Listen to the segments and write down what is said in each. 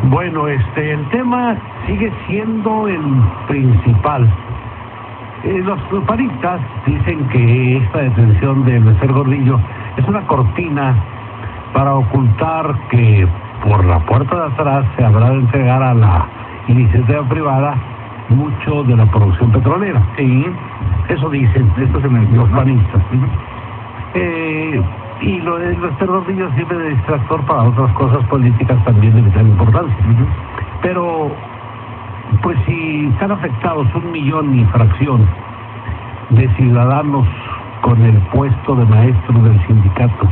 Bueno, el tema sigue siendo el principal. Los panistas dicen que esta detención de Bester Gordillo es una cortina para ocultar que por la puerta de atrás se habrá de entregar a la iniciativa privada mucho de la producción petrolera. Sí, eso dicen, esto se me dio, los panistas. Y lo de Bester Gordillo sirve de distractor para otras cosas políticas también de vital importancia. Pero, pues si están afectados 1 millón y fracción de ciudadanos con el puesto de maestro del sindicato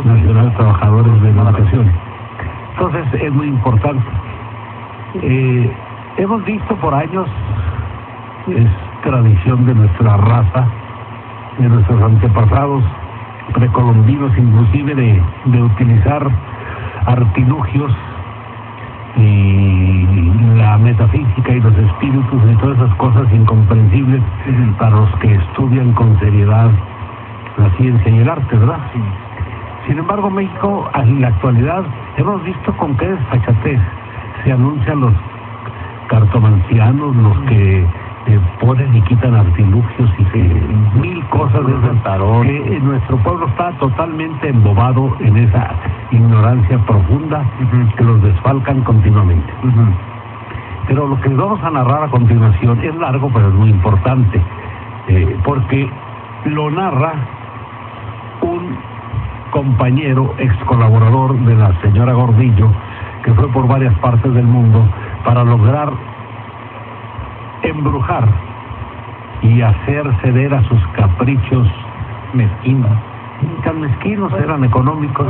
nacional de trabajadores de la educación, entonces es muy importante. Hemos visto por años, es tradición de nuestra raza, de nuestros antepasados precolombinos, inclusive de utilizar artilugios y la metafísica y los espíritus y todas esas cosas incomprensibles para los que estudian con seriedad la ciencia y el arte, ¿verdad? Sí. Sin embargo, México, en la actualidad, hemos visto con qué desfachatez se anuncian los cartomancianos, los que ponen y quitan artilugios y mil cosas de esas, que nuestro pueblo está totalmente embobado en esa ignorancia profunda que los desfalcan continuamente. Pero lo que les vamos a narrar a continuación es largo, pero es muy importante, porque lo narra un compañero, ex colaborador de la señora Gordillo, que fue por varias partes del mundo para lograr embrujar y hacer ceder a sus caprichos mezquinos. Tan mezquinos eran económicos.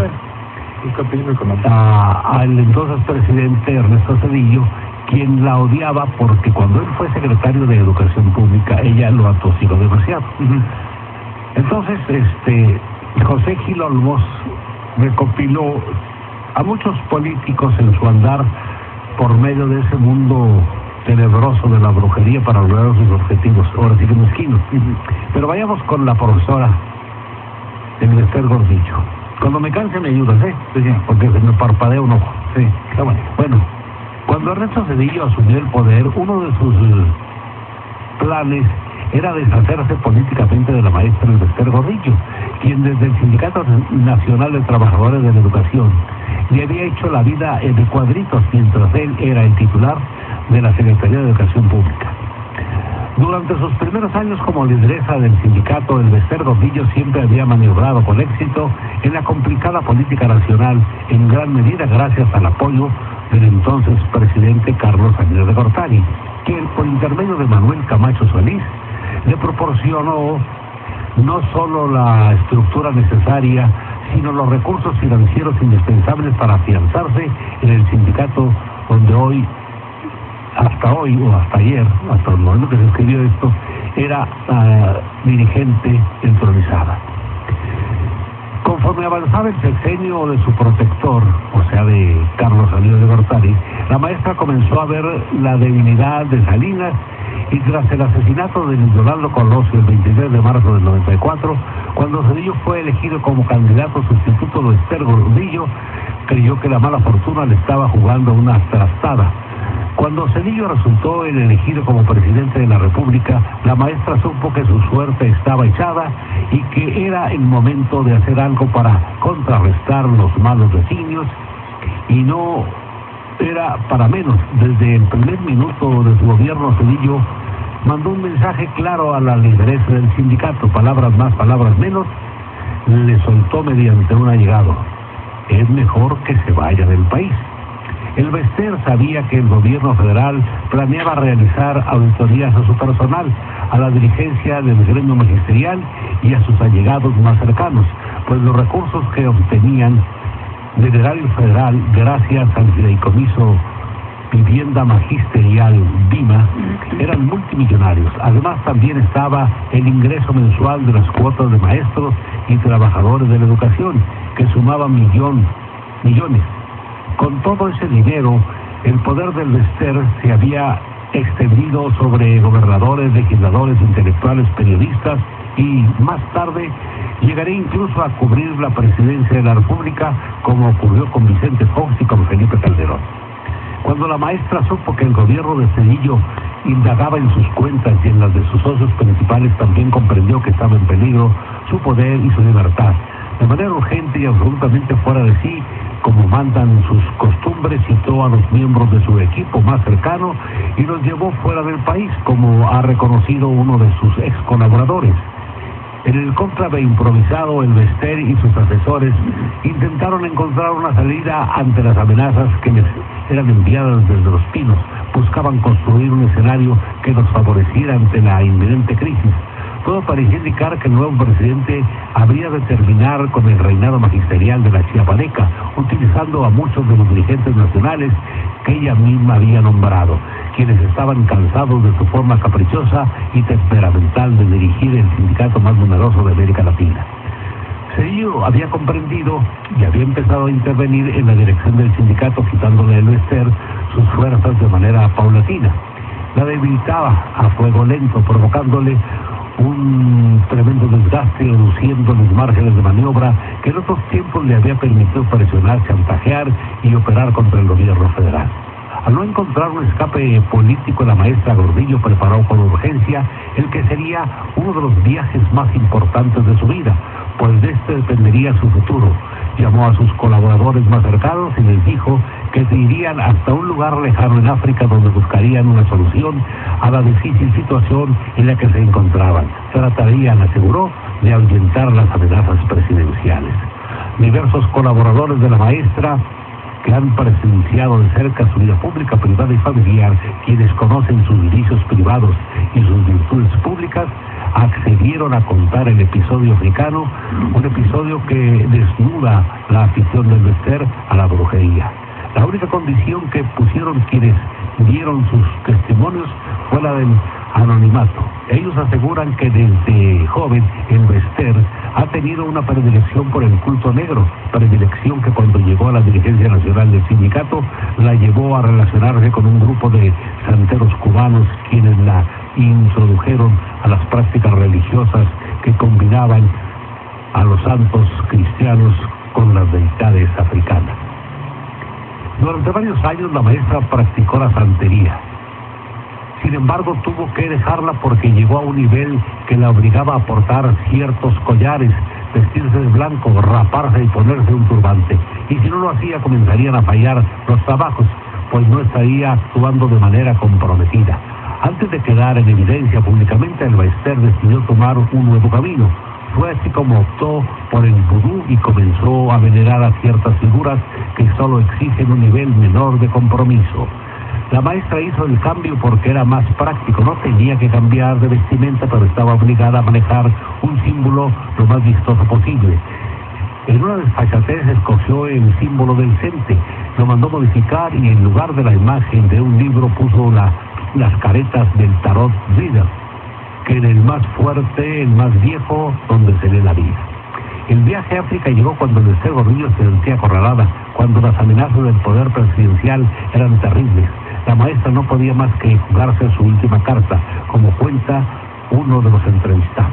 Al entonces presidente Ernesto Zedillo, quien la odiaba porque cuando él fue secretario de Educación Pública, ella lo atosigó demasiado. Entonces, José Gil Olmos recopiló a muchos políticos en su andar por medio de ese mundo tenebroso de la brujería para lograr sus objetivos, ahora sí que mezquinos. Pero vayamos con la profesora de Bester Gordillo. Cuando me canse me ayudas, porque se me parpadea un ojo. Sí, está bueno. Bueno, cuando Ernesto Zedillo asumió el poder, uno de sus planes era deshacerse políticamente de la maestra Bester Gordillo, quien desde el Sindicato Nacional de Trabajadores de la Educación le había hecho la vida de cuadritos mientras él era el titular de la Secretaría de Educación Pública. Durante sus primeros años como lideresa del sindicato, el Bester Gordillo siempre había maniobrado con éxito en la complicada política nacional, en gran medida gracias al apoyo del entonces presidente Carlos Salinas de Gortari, quien por intermedio de Manuel Camacho Solís le proporcionó no solo la estructura necesaria, sino los recursos financieros indispensables para afianzarse en el sindicato donde hasta hoy o hasta ayer, hasta el momento que se escribió esto, era dirigente entronizada. Conforme avanzaba el sexenio de su protector, o sea, de Carlos Salinas de Gortari, la maestra comenzó a ver la debilidad de Salinas y tras el asesinato de Luis Donaldo Colosio el 23 de marzo del 94, cuando Zedillo fue elegido como candidato sustituto de Bester Gordillo, creyó que la mala fortuna le estaba jugando una trastada. Cuando Zedillo resultó el elegido como presidente de la República, la maestra supo que su suerte estaba echada y que era el momento de hacer algo para contrarrestar los malos designios, y no era para menos. Desde el primer minuto de su gobierno, Zedillo mandó un mensaje claro a la lideresa del sindicato, palabras más, palabras menos, le soltó mediante un allegado: es mejor que se vaya del país. El Bester sabía que el gobierno federal planeaba realizar auditorías a su personal, a la dirigencia del gremio magisterial y a sus allegados más cercanos, pues los recursos que obtenían del erario federal gracias al fideicomiso Vivienda Magisterial VIMA eran multimillonarios. Además, también estaba el ingreso mensual de las cuotas de maestros y trabajadores de la educación, que sumaban millones. Con todo ese dinero, el poder del Bester se había extendido sobre gobernadores, legisladores, intelectuales, periodistas y más tarde llegaré incluso a cubrir la presidencia de la República, como ocurrió con Vicente Fox y con Felipe Calderón. Cuando la maestra supo que el gobierno de Zedillo indagaba en sus cuentas y en las de sus socios principales, también comprendió que estaba en peligro su poder y su libertad. De manera urgente y absolutamente fuera de sí, como mandan sus costumbres, citó a los miembros de su equipo más cercano y los llevó fuera del país, como ha reconocido uno de sus ex colaboradores. En el cónclave improvisado, el Bester y sus asesores intentaron encontrar una salida ante las amenazas que les eran enviadas desde Los Pinos. Buscaban construir un escenario que los favoreciera ante la inminente crisis. Todo parecía indicar que el nuevo presidente habría de terminar con el reinado magisterial de la Chiapaneca, utilizando a muchos de los dirigentes nacionales que ella misma había nombrado, quienes estaban cansados de su forma caprichosa y temperamental de dirigir el sindicato más numeroso de América Latina. Zedillo había comprendido y había empezado a intervenir en la dirección del sindicato, quitándole al Bester sus fuerzas de manera paulatina. La debilitaba a fuego lento, provocándole un tremendo desgaste, reduciendo los márgenes de maniobra que en otros tiempos le había permitido presionar, chantajear y operar contra el gobierno federal. Al no encontrar un escape político, la maestra Gordillo preparó con urgencia el que sería uno de los viajes más importantes de su vida, pues de este dependería su futuro. Llamó a sus colaboradores más cercanos y les dijo que se irían hasta un lugar lejano en África donde buscarían una solución a la difícil situación en la que se encontraban. Tratarían, aseguró, de ahuyentar las amenazas presidenciales. Diversos colaboradores de la maestra que han presenciado de cerca su vida pública, privada y familiar, quienes conocen sus vicios privados y sus virtudes públicas, accedieron a contar el episodio africano, un episodio que desnuda la afición del Bester a la brujería. La única condición que pusieron quienes dieron sus testimonios fue la del anonimato. Ellos aseguran que desde joven el Bester ha tenido una predilección por el culto negro, predilección que cuando llegó a la dirigencia nacional del sindicato la llevó a relacionarse con un grupo de santeros cubanos quienes la introdujeron a las prácticas religiosas que combinaban a los santos cristianos con las deidades africanas. Durante varios años la maestra practicó la santería. Sin embargo, tuvo que dejarla porque llegó a un nivel que la obligaba a portar ciertos collares, vestirse de blanco, raparse y ponerse un turbante. Y si no lo hacía, comenzarían a fallar los trabajos, pues no estaría actuando de manera comprometida. Antes de quedar en evidencia públicamente, el Bester decidió tomar un nuevo camino. Fue así como optó por el vudú y comenzó a venerar a ciertas figuras que solo exigen un nivel menor de compromiso. La maestra hizo el cambio porque era más práctico, no tenía que cambiar de vestimenta, pero estaba obligada a manejar un símbolo lo más vistoso posible. En una desfachatez escogió el símbolo del cente, lo mandó modificar y en lugar de la imagen de un libro puso las caretas del tarot reader, que en el más fuerte, el más viejo, donde se lee la vida. El viaje a África llegó cuando el Bester Gordillo se sentía acorralada, cuando las amenazas del poder presidencial eran terribles. La maestra no podía más que jugarse su última carta, como cuenta uno de los entrevistados.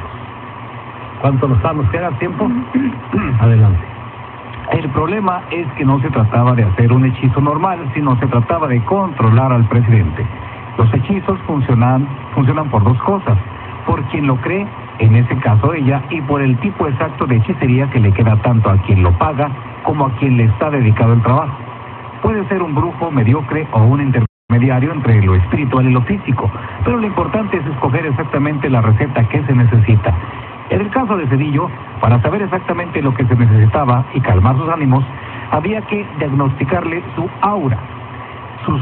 ¿Cuánto nos queda tiempo? Adelante. El problema es que no se trataba de hacer un hechizo normal, sino se trataba de controlar al presidente. Los hechizos funcionan por dos cosas: por quien lo cree, en ese caso ella, y por el tipo exacto de hechicería que le queda tanto a quien lo paga como a quien le está dedicado el trabajo. Puede ser un brujo mediocre o un intermediario entre lo espiritual y lo físico, pero lo importante es escoger exactamente la receta que se necesita. En el caso de Zedillo, para saber exactamente lo que se necesitaba y calmar sus ánimos, había que diagnosticarle su aura, sus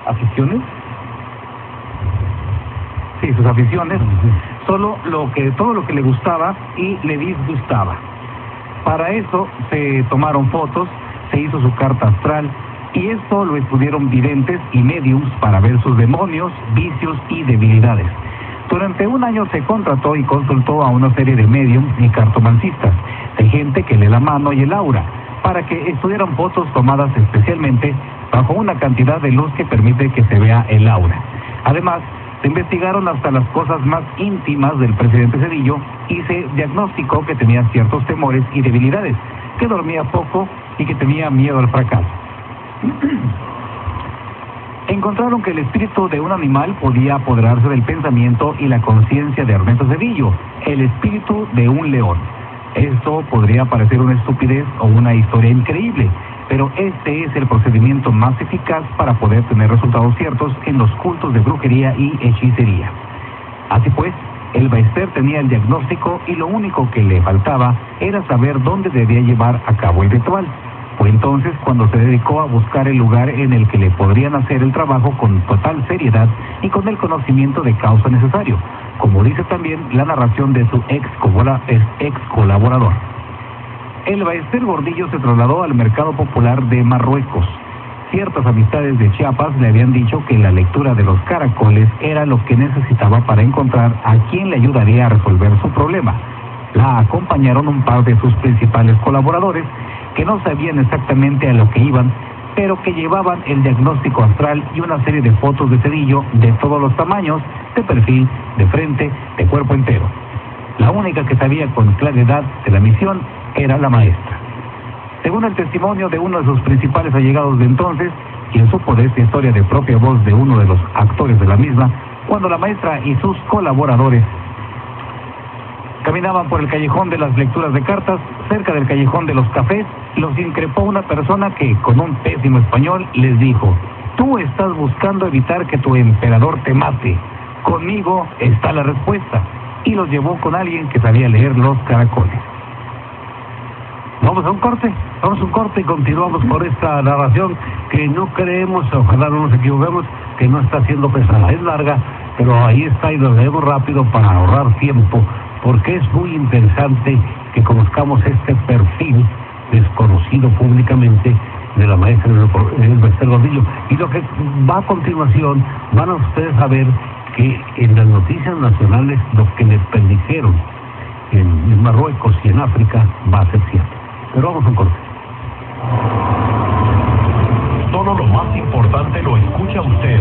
aficiones. Sí, sus aficiones, todo lo que le gustaba y le disgustaba. Para eso se tomaron fotos, se hizo su carta astral, y esto lo estudiaron videntes y médiums para ver sus demonios, vicios y debilidades. Durante un año se contrató y consultó a una serie de médiums y cartomancistas, de gente que lee la mano y el aura, para que estudiaran fotos tomadas especialmente bajo una cantidad de luz que permite que se vea el aura. Además, se investigaron hasta las cosas más íntimas del presidente Zedillo y se diagnosticó que tenía ciertos temores y debilidades, que dormía poco y que tenía miedo al fracaso. Encontraron que el espíritu de un animal podía apoderarse del pensamiento y la conciencia de Ernesto Zedillo, el espíritu de un león. Esto podría parecer una estupidez o una historia increíble, pero este es el procedimiento más eficaz para poder tener resultados ciertos en los cultos de brujería y hechicería. Así pues, el Baester tenía el diagnóstico y lo único que le faltaba era saber dónde debía llevar a cabo el ritual. Fue entonces cuando se dedicó a buscar el lugar en el que le podrían hacer el trabajo con total seriedad y con el conocimiento de causa necesario, como dice también la narración de su ex colaborador. El Baester Gordillo se trasladó al mercado popular de Marruecos. Ciertas amistades de Chiapas le habían dicho que la lectura de los caracoles era lo que necesitaba para encontrar a quien le ayudaría a resolver su problema. La acompañaron un par de sus principales colaboradores que no sabían exactamente a lo que iban, pero que llevaban el diagnóstico astral y una serie de fotos de Zedillo de todos los tamaños, de perfil, de frente, de cuerpo entero. La única que sabía con claridad de la misión era la maestra. Según el testimonio de uno de sus principales allegados de entonces, quien supo de esta historia de propia voz de uno de los actores de la misma, cuando la maestra y sus colaboradores caminaban por el callejón de las lecturas de cartas, cerca del callejón de los cafés, los increpó una persona que, con un pésimo español, les dijo: tú estás buscando evitar que tu emperador te mate. Conmigo está la respuesta. Y los llevó con alguien que sabía leer los caracoles. Vamos a un corte y continuamos por esta narración que no creemos, ojalá no nos equivoquemos, que no está siendo pesada. Es larga, pero ahí está y lo leemos rápido para ahorrar tiempo, porque es muy interesante que conozcamos este perfil desconocido públicamente de la maestra del Baester Gordillo. Y lo que va a continuación, van a ustedes a ver que en las noticias nacionales lo que les predijeron en Marruecos y en África va a ser cierto. Pero vamos a un corte. Todo lo más importante lo escucha usted